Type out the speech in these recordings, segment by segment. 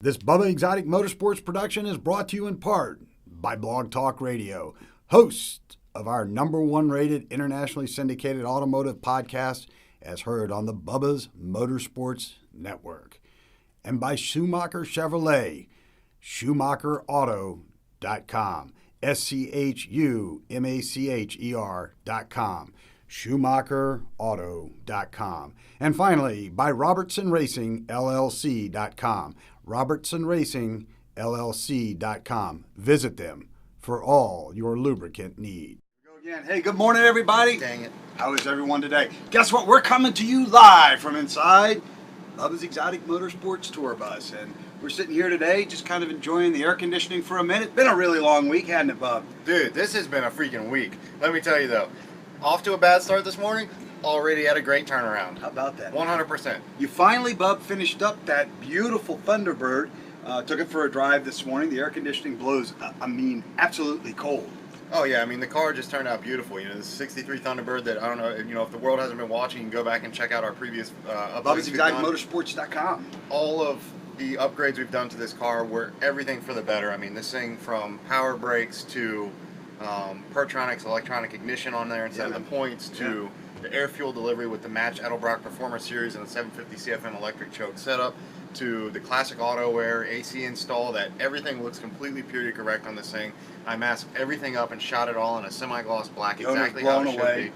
This Bubba Exotic Motorsports production is brought to you in part by Blog Talk Radio, host of our #1 rated internationally syndicated automotive podcast as heard on the Bubba's Motorsports Network, and by Schumacher Chevrolet, SchumacherAuto.com, Schumacher.com, SchumacherAuto.com, and finally by Robertson Racing LLC.com, RobertsonRacingLLC.com. Visit them for all your lubricant needs. Go again. Hey, good morning, everybody. Dang it. How is everyone today? Guess what? We're coming to you live from inside Bubba's Exotic Motorsports Tour Bus, and we're sitting here today just kind of enjoying the air conditioning for a minute. Been a really long week, hasn't it, Bub? Dude, this has been a freaking week. Let me tell you though, off to a bad start this morning, already had a great turnaround. How about that? 100%. You finally, Bub, finished up that beautiful Thunderbird. Took it for a drive this morning. The air conditioning blows, absolutely cold. Oh yeah, the car just turned out beautiful. You know, this 63 Thunderbird that, I don't know, if the world hasn't been watching, you can go back and check out our previous Bubba's Exotic Motorsports.com. All of the upgrades we've done to this car were everything for the better. This thing from power brakes to Pertronics electronic ignition on there instead of the points to the air fuel delivery with the match Edelbrock Performance Series and the 750 CFM electric choke setup to the classic auto wear AC install. That everything looks completely period correct on this thing. I masked everything up and shot it all in a semi-gloss black, exactly how it should be.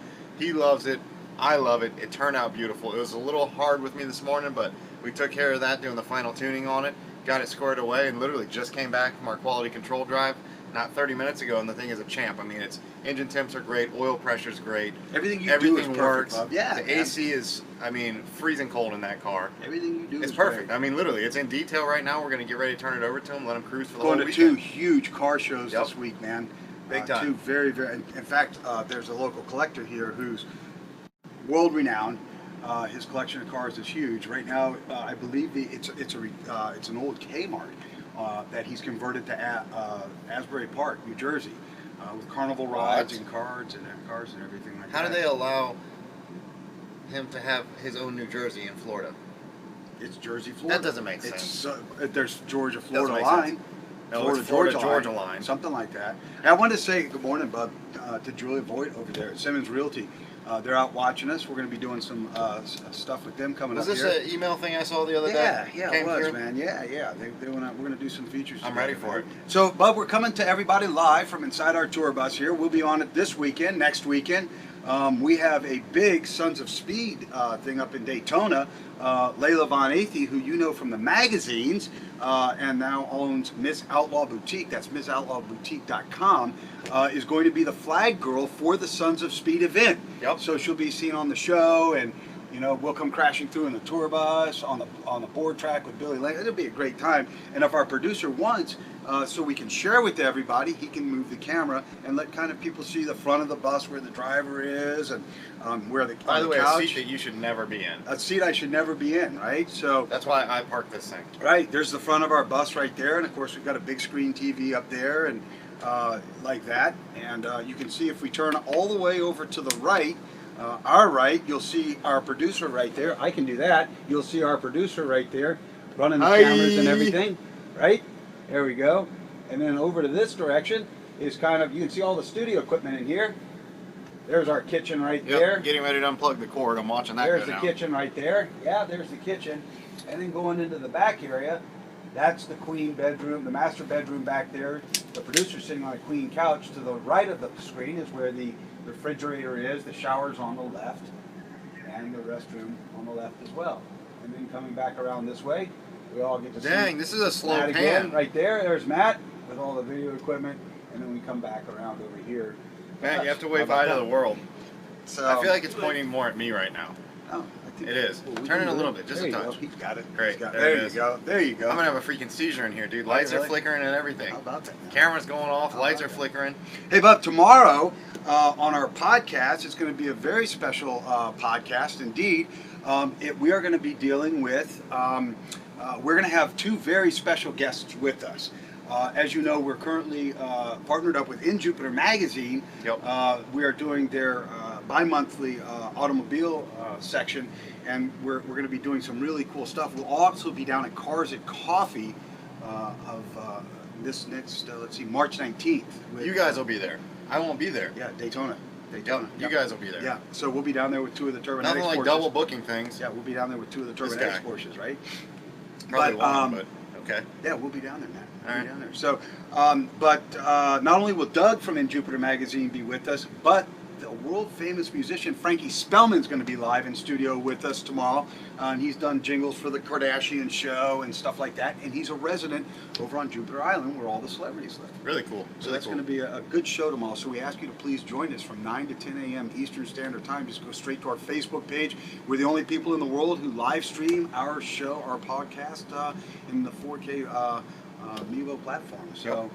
He loves it. I love it. It turned out beautiful. It was a little hard with me this morning, but we took care of that doing the final tuning on it, got it squared away, and literally just came back from our quality control drive not 30 minutes ago, and the thing is a champ. Its engine temps are great, oil pressure's great. Everything do is works. Perfect, yeah, the AC is, freezing cold in that car. Everything you do is perfect. Great. Literally, it's in detail right now. We're going to get ready to turn it over to him, let him cruise for the whole weekend. Going to 2 huge car shows this week, man. Big time. 2 very, very. In fact, there's a local collector here who's world renowned. His collection of cars is huge. Right now, I believe it's an old Kmart that he's converted to Asbury Park, New Jersey, with carnival rides and cars and everything like that. How do they allow him to have his own New Jersey in Florida? It's Jersey, Florida. That doesn't make sense. There's Georgia, Florida line. No, it's Florida, Georgia line. Something like that. And I wanted to say good morning, Bub, to Julia Voigt over there at Simmons Realty. They're out watching us. We're going to be doing some stuff with them coming up here. Was this an email thing I saw the other day? Yeah, it was, man. Yeah. We're going to do some features. I'm ready for it. So, Bub, we're coming to everybody live from inside our tour bus here. We'll be on it this weekend, next weekend. We have a big Sons of Speed thing up in Daytona. Layla Von Athey, who you know from the magazines, and now owns Miss Outlaw Boutique, that's MissOutlawBoutique.com, is going to be the flag girl for the Sons of Speed event. Yep. So she'll be seen on the show, and we'll come crashing through in the tour bus, on the board track with Billy Lane. It'll be a great time. And if our producer wants, so we can share with everybody, he can move the camera and let kind of people see the front of the bus where the driver is and where the By the way, couch. a seat that you should never be in. A seat I should never be in, right? So that's why I parked this thing. Right, there's the front of our bus right there, and of course we've got a big screen TV up there, and like that. And you can see if we turn all the way over to the right, our right, you'll see our producer right there. I can do that. You'll see our producer right there, running the cameras and everything, right? There we go. And then over to this direction is kind of, you can see all the studio equipment in here. There's our kitchen right there. Getting ready to unplug the cord. I'm watching that. There's the kitchen right there. Yeah, there's the kitchen. And then going into the back area, that's the queen bedroom, the master bedroom back there. The producer's sitting on a queen couch. To the right of the screen is where the refrigerator is. The shower's on the left, and the restroom on the left as well. And then coming back around this way, we all get to see. Dang, this is a slow Matt pan. again, right there. There's Matt with all the video equipment, and then we come back around over here. Matt, you have to wave hi to the world. So, I feel like it's pointing more at me right now. Oh, I think it is. Turn it a little bit, just a touch. He's got it. Great. There you go. There you go. I'm gonna have a freaking seizure in here, dude. Lights are flickering and everything. How about that? Camera's going off. Lights are flickering. Hey, Bub, tomorrow on our podcast, it's going to be a very special podcast indeed. We are going to be dealing with, we're going to have 2 very special guests with us. As you know, we're currently partnered up with In Jupiter Magazine. Yep. We are doing their bi-monthly automobile section, and we're going to be doing some really cool stuff. We'll also be down at Cars at Coffee this next, let's see, March 19th. You guys will be there. I won't be there. Yeah, Daytona. Yep. You guys will be there. Yeah, so we'll be down there with two of the Turbonetics Nothing like Porsches. double booking things. Yeah, we'll be down there with two of the Turbonetics Porsches, right? Probably one, but okay. Yeah, we'll be down there, man. We'll All be right. down there. So, not only will Doug from In Jupiter Magazine be with us, but the world famous musician Frankie Spellman's going to be live in studio with us tomorrow. And he's done jingles for the Kardashian show and stuff like that. And he's a resident over on Jupiter Island where all the celebrities live. Really cool. So that's going to be a good show tomorrow. So we ask you to please join us from 9 to 10 a.m. Eastern Standard Time. Just go straight to our Facebook page. We're the only people in the world who live stream our show, our podcast, in the 4K Mevo platform. So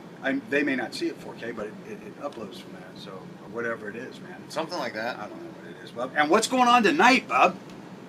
they may not see it 4K, but it uploads from there. So or whatever it is, man. Something like that. I don't know what it is, Bub. And what's going on tonight, Bub?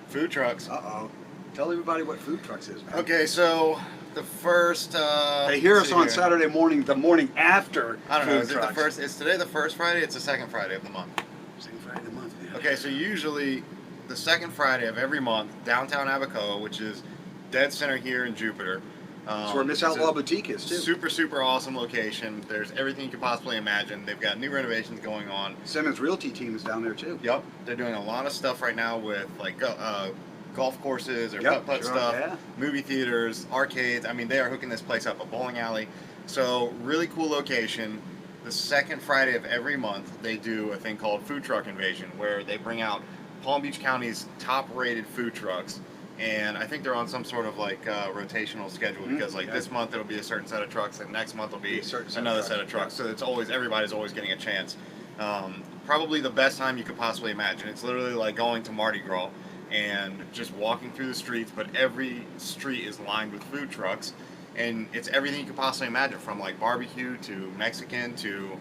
Food trucks. Uh-oh. Tell everybody what food trucks is, man. Okay, so the first. They hear us on Saturday morning, the morning after. I don't know. food Is it trucks. the first? Is today the first Friday? It's the second Friday of the month. Second Friday of the month, man. Okay, so usually the second Friday of every month, downtown Abacoa, which is dead center here in Jupiter. That's where Miss Outlaw Boutique is, too. Super awesome location. There's everything you could possibly imagine. They've got new renovations going on. Simmons Realty team is down there, too. Yep. They're doing a lot of stuff right now with, like, golf courses or putt-putt sure, stuff, yeah. movie theaters, arcades. I mean, they are hooking this place up, a bowling alley. So, really cool location. The second Friday of every month, they do a thing called Food Truck Invasion, where they bring out Palm Beach County's top-rated food trucks. And I think they're on some sort of like rotational schedule because like this month it'll be a certain set of trucks and next month it'll be another set of trucks. So it's always, everybody's always getting a chance. Probably the best time you could possibly imagine. It's literally like going to Mardi Gras and just walking through the streets, but every street is lined with food trucks. And it's everything you could possibly imagine, from like barbecue to Mexican to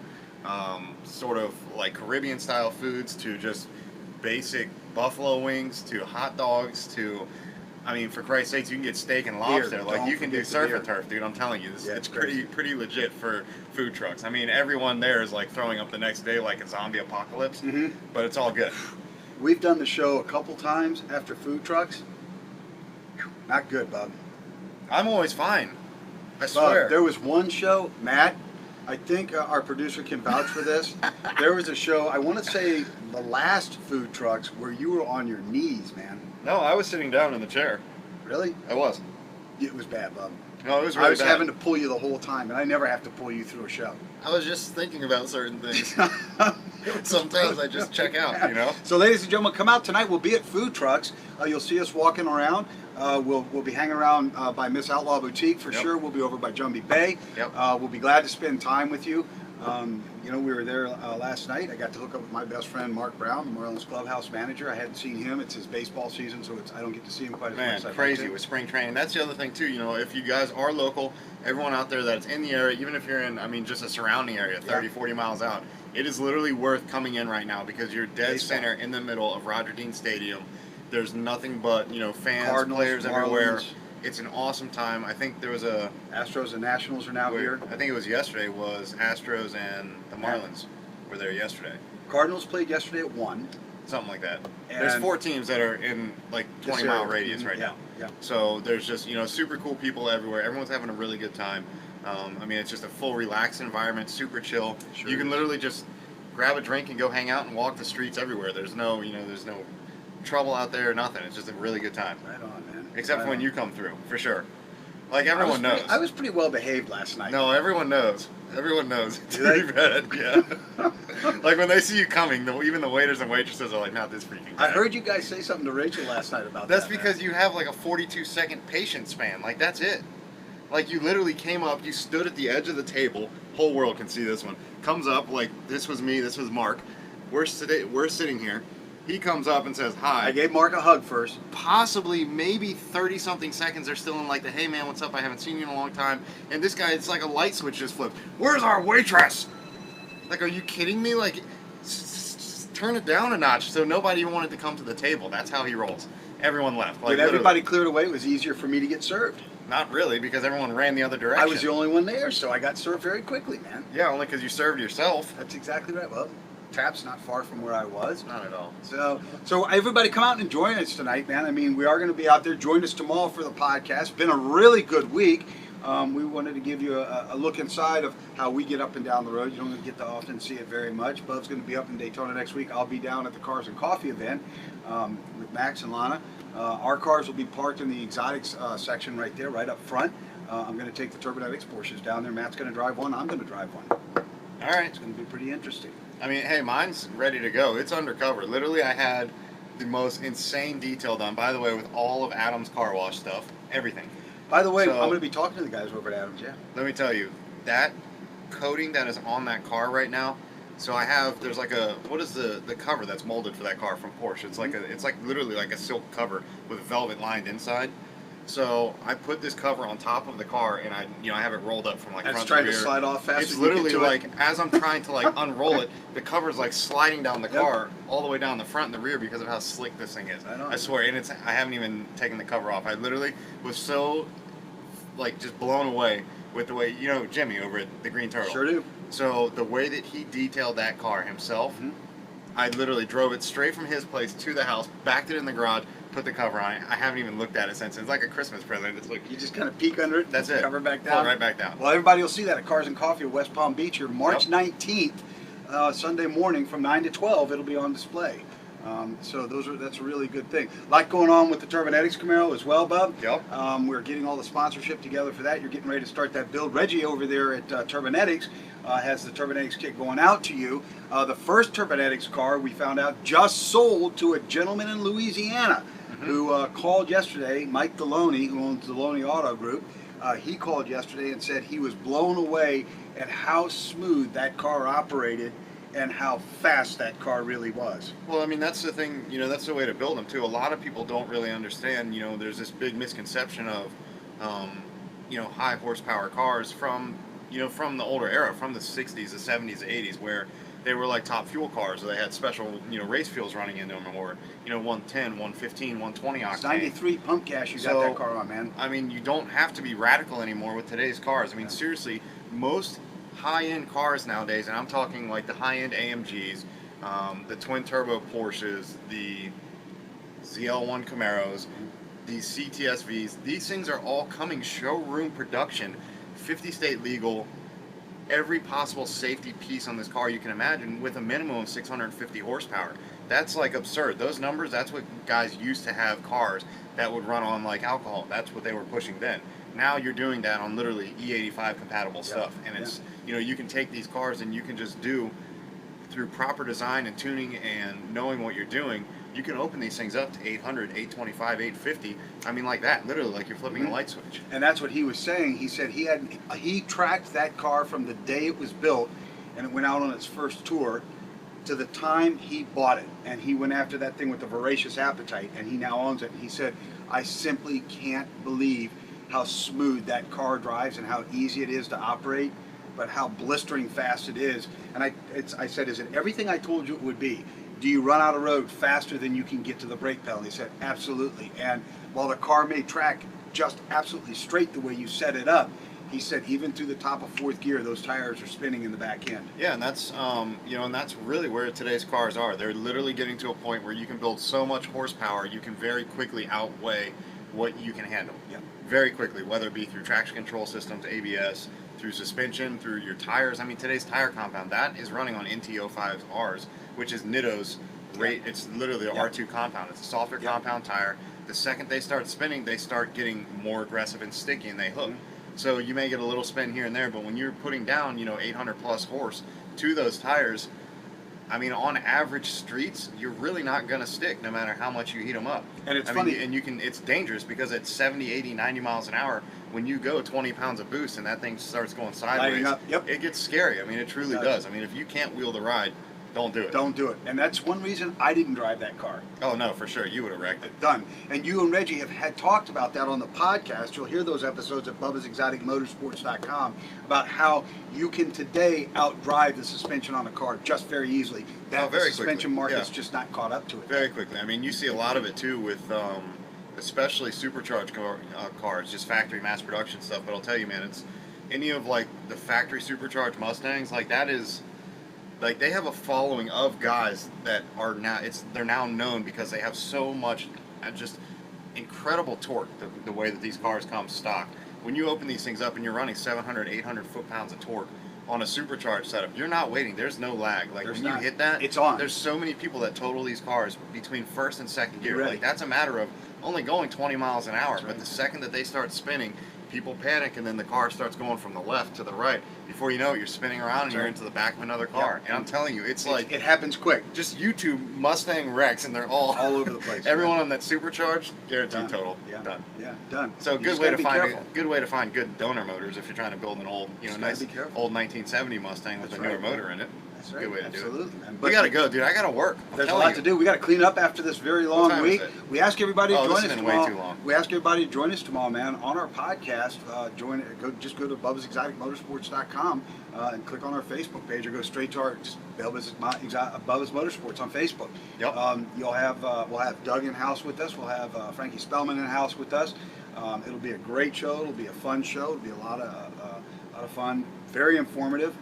sort of like Caribbean style foods to just basic buffalo wings to hot dogs to, I mean, for Christ's sakes, you can get steak and lobster. Beer. Like, Don't you can do forget the surf beer. and turf, dude. I'm telling you, Yeah, it's crazy. pretty legit for food trucks. I mean, everyone there is like throwing up the next day like a zombie apocalypse, but it's all good. We've done the show a couple times after food trucks. Not good, Bub. I'm always fine. I swear. Bub, there was one show, Matt, I think our producer can vouch for this. There was a show, I want to say the last food trucks, where you were on your knees, man. No, I was sitting down in the chair. Really? I was. It was bad, Bub. No, it was really I was bad. having to pull you the whole time, and I never have to pull you through a show. I was just thinking about certain things. Sometimes I just check out, you know? So, ladies and gentlemen, come out tonight. We'll be at food trucks. You'll see us walking around. We'll be hanging around by Miss Outlaw Boutique for sure. We'll be over by Jumbie Bay. Yep. We'll be glad to spend time with you. You know, we were there last night. I got to hook up with my best friend, Mark Brown, the Marlins clubhouse manager. I hadn't seen him. It's his baseball season, so I don't get to see him quite as much Man, as I'd crazy like to. with spring training. That's the other thing too. You know, if you guys are local, everyone out there that's in the area, even if you're in, I mean, just a surrounding area, 30, 40 miles out, it is literally worth coming in right now because you're dead Baseball. center in the middle of Roger Dean Stadium. There's nothing but, you know, fans, Cardinals, players everywhere. Marlins. It's an awesome time. I think there was a Astros and Nationals are now here. I think it was yesterday was Astros and the Marlins were there yesterday. Cardinals played yesterday at 1. Something like that. And There's 4 teams that are in like 20-mile radius right now. Yeah. So there's just, you know, super cool people everywhere. Everyone's having a really good time. I mean, it's just a full relaxed environment, super chill. Sure You can is. literally just grab a drink and go hang out and walk the streets everywhere. There's no, you know, there's no trouble out there or nothing. It's just a really good time. Right on, man. Except Right for when on. you come through, for sure. Like everyone knows. I was pretty well behaved last night. No, everyone knows. Everyone knows. It's Do they? pretty bad, yeah. Like when they see you coming, even the waiters and waitresses are like, not this freaking guy. I heard you guys say something to Rachel last night about That's that. because you have like a 42-second patience span. Like, that's it. Like, you literally came up, you stood at the edge of the table. Whole world can see this one. Comes up, like, this was me, this was Mark. We're sitting here. He comes up and says, hi. I gave Mark a hug first. Possibly, maybe 30-something seconds, they're still in like the, hey man, what's up? I haven't seen you in a long time. And this guy, it's like a light switch just flipped. Where's our waitress? Like, are you kidding me? Like, turn it down a notch so nobody even wanted to come to the table. That's how he rolls. Everyone left. Like, When everybody cleared away, it was easier for me to get served. Not really, because everyone ran the other direction. I was the only one there, so I got served very quickly, man. Yeah, only because you served yourself. That's exactly right. Well, Tap's not far from where I was. Not at all. So everybody come out and join us tonight, man. I mean, we are going to be out there. Join us tomorrow for the podcast. Been a really good week. we wanted to give you a look inside of how we get up and down the road. You don't get to often see it very much. Bub's going to be up in Daytona next week. I'll be down at the Cars and Coffee event with Max and Lana. Our cars will be parked in the exotics section right there, right up front. I'm going to take the Turbonetics Porsches down there. Matt's going to drive one. I'm going to drive one. All right. It's going to be pretty interesting. I mean, hey, mine's ready to go. It's undercover. Literally, I had the most insane detail done, by the way, with all of Adam's car wash stuff, everything. By the way, So, I'm going to be talking to the guys over at Adams, yeah. Let me tell you, that coating that is on that car right now, so there's like what is the cover that's molded for that car from Porsche? It's like it's like literally like a silk cover with velvet lined inside. So I put this cover on top of the car, and I have it rolled up from like And front it's trying to to rear. slide off fast. It's literally like as I'm trying to like unroll it, the cover's like sliding down the car all the way down the front and the rear because of how slick this thing is. I swear, and I haven't even taken the cover off. I literally was so like just blown away with the way, Jimmy over at the Green Turtle. Sure do. So the way that he detailed that car himself, I literally drove it straight from his place to the house, backed it in the garage, put the cover on it. I haven't even looked at it since. It's like a Christmas present. It's like You just kind of peek under it. That's it. Cover back Pull down. it right back down. Well, everybody will see that at Cars and Coffee at West Palm Beach here, March 19th, Sunday morning from 9 to 12. It'll be on display. So that's a really good thing. A lot going on with the Turbonetics Camaro as well, Bub. Yep. We're getting all the sponsorship together for that. You're getting ready to start that build. Reggie over there at Turbonetics has the Turbonetics kit going out to you. The first Turbonetics car we found out just sold to a gentleman in Louisiana who called yesterday, Mike Deloney, who owns Deloney Auto Group. He called yesterday and said he was blown away at how smooth that car operated and how fast that car really was. Well, I mean, that's the thing, that's the way to build them too. A lot of people don't really understand, there's this big misconception of, high horsepower cars from the older era, from the 60s, the 70s, the 80s, where they were like top fuel cars, or they had special, race fuels running into them, or, 110, 115, 120 octane. It's 93 pump gas you got that car on, man. I mean, you don't have to be radical anymore with today's cars. I mean, seriously, most high-end cars nowadays, and I'm talking like the high-end AMGs, the twin-turbo Porsches, the ZL1 Camaros, these CTSVs, these things are all coming showroom production, 50-state legal, every possible safety piece on this car you can imagine with a minimum of 650 horsepower. That's like absurd. Those numbers, that's what guys used to have cars that would run on like alcohol. That's what they were pushing then. Now you're doing that on literally E85 compatible stuff, and it's you can take these cars and you can just do, through proper design and tuning and knowing what you're doing, you can open these things up to 800, 825, 850. I mean, like that, literally, like you're flipping a light switch. And that's what he was saying. He said he tracked that car from the day it was built and it went out on its first tour to the time he bought it. And he went after that thing with a voracious appetite, and he now owns it. And he said, I simply can't believe how smooth that car drives and how easy it is to operate, but how blistering fast it is. And I said, is it everything I told you it would be? Do you run out of road faster than you can get to the brake pedal? And he said, absolutely. And while the car may track just absolutely straight the way you set it up, he said even through the top of fourth gear, those tires are spinning in the back end. Yeah, and that's and that's really where today's cars are. They're literally getting to a point where you can build so much horsepower, you can very quickly outweigh what you can handle. Yep. Very quickly, whether it be through traction control systems, ABS, through suspension, through your tires. I mean, today's tire compound, that is running on NT05Rs, which is Nitto's rate. It's literally the R2 compound. It's a softer compound tire. The second they start spinning, they start getting more aggressive and sticky, and they hook. So you may get a little spin here and there, but when you're putting down, 800 plus horse to those tires, I mean, on average streets, you're really not going to stick no matter how much you heat them up. And it's funny. And it's dangerous because at 70, 80, 90 miles an hour, when you go 20 pounds of boost and that thing starts going sideways, it gets scary. I mean, it truly does. I mean, if you can't wheel the ride, don't do it. Don't do it. And that's one reason I didn't drive that car. Oh, no, for sure. You would have wrecked it. Done. And you and Reggie have had talked about that on the podcast. You'll hear those episodes at BubbasExoticMotorsports.com about how you can today outdrive the suspension on a car just very easily. That very the suspension quickly. market's just not caught up to it. Very quickly. I mean, you see a lot of it too with especially supercharged cars, just factory mass production stuff. But I'll tell you, man, it's any of like the factory supercharged Mustangs, like that is, like they have a following of guys that are now, they're now known because they have so much just incredible torque, the way that these cars come stock. when you open these things up and you're running 700, 800 foot-pounds of torque on a supercharged setup, you're not waiting. There's no lag. Like when you hit that, it's on. There's so many people that total these cars between first and second gear. Right. Like that's a matter of only going 20 miles an hour. That's But right. the second that they start spinning, people panic, and then the car starts going from the left to the right. Before you know it, you're spinning around and you're into the back of another car. Yep. And I'm telling you, it's like it happens quick. just YouTube Mustang wrecks, and they're all over the place. Everyone on that supercharged, guaranteed Done. total, Yeah. done. Yeah, done. So You good just way gotta to be find careful. good way to find good donor motors if you're trying to build an old, Just nice gotta be careful. old 1970 Mustang with That's a newer right. motor in it. That's Good way to do it. Absolutely, man. We gotta go, dude. I gotta work. I'm There's a telling lot you. to do. We got to clean up after this very long time week. is it? We ask everybody to Oh, join this us has been way tomorrow. too long. We ask everybody to join us tomorrow, man, on our podcast. Just go to Bubba'sExoticMotorsports.com and click on our Facebook page, or go straight to our Bubba's Motorsports on Facebook. Yep. We'll have Doug in house with us. We'll have Frankie Spellman in house with us. It'll be a great show. It'll be a fun show. It'll be a lot of fun. Very informative,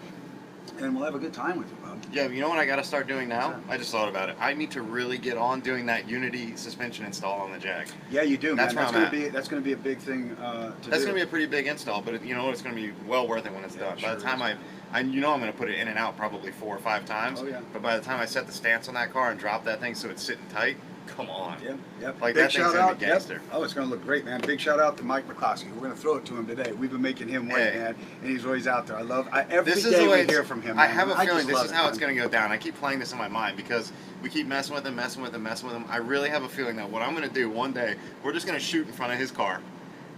and we'll have a good time with you, Bob. Yeah, you know what I gotta start doing now? What's that? I just thought about it. I need to really get on doing that Unity suspension install on the Jag. Yeah, you do, That's man. where I'm at. That's gonna be a big thing to do. That's gonna be a pretty big install, but you know what? It's gonna be well worth it when it's Yeah, done. it By the sure time is. I'm gonna put it in and out probably 4 or 5 times. Oh, yeah. But by the time I set the stance on that car and drop that thing so it's sitting tight, come on. Yep. Like Big that thing's shout gonna out. be gangster. Yep. Oh, it's going to look great, man. Big shout out to Mike McCloskey. We're going to throw it to him today. We've been making him wait, Hey. man, and he's always out there. Every This is day the way we hear from him. I man. have a just feeling this love is it, how man. it's going to go down. I keep playing this in my mind because we keep messing with him. I really have a feeling that what I'm going to do one day, we're just going to shoot in front of his car,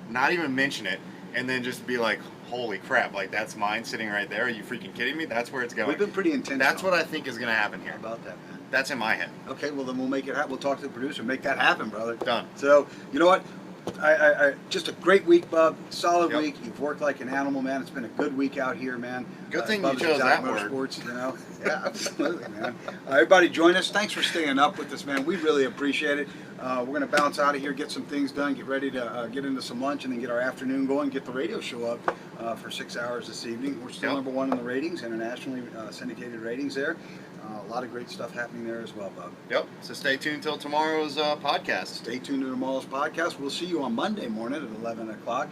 not even mention it, and then just be like, holy crap, like that's mine sitting right there. Are you freaking kidding me? That's where it's going. We've been pretty intentional. That's what I think is going to happen here. How about that, man? That's in my head. Okay, well then we'll make it happen. We'll talk to the producer, make that happen, brother. Done. So you know what? I just a great week, Bub. Solid Yep. week. You've worked like an animal, man. It's been a good week out here, man. Good thing you Bubba's chose Exotic that word. Motorsports, you know. Yeah, absolutely, man. Everybody join us. Thanks for staying up with us, man. We really appreciate it. We're gonna bounce out of here, get some things done, get ready to get into some lunch, and then get our afternoon going. Get the radio show up for 6 hours this evening. We're still Yep. #1 in the ratings, internationally syndicated ratings there. A lot of great stuff happening there as well, Bub. Yep. So stay tuned till tomorrow's podcast. Stay tuned to tomorrow's podcast. We'll see you on Monday morning at 11 o'clock.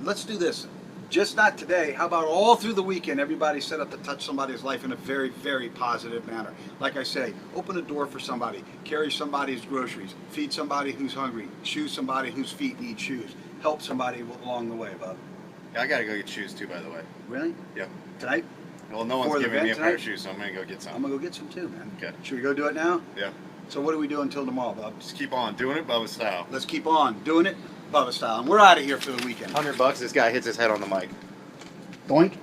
Let's do this. Just not today. How about all through the weekend? Everybody set up to touch somebody's life in a very, very positive manner. Like I say, open a door for somebody, carry somebody's groceries, feed somebody who's hungry, shoes somebody whose feet need shoes, help somebody along the way, Bub. I got to go get shoes too, by the way. Really? Yep. Tonight? Well, no Before one's the giving me a event pair of tonight? shoes, so I'm going to go get some. I'm going to go get some too, man. Okay. Should we go do it now? Yeah. So what do we do until tomorrow, Bub? Just keep on doing it Bubba style. Let's keep on doing it Bubba style. And we're out of here for the weekend. $100, this guy hits his head on the mic. Doink.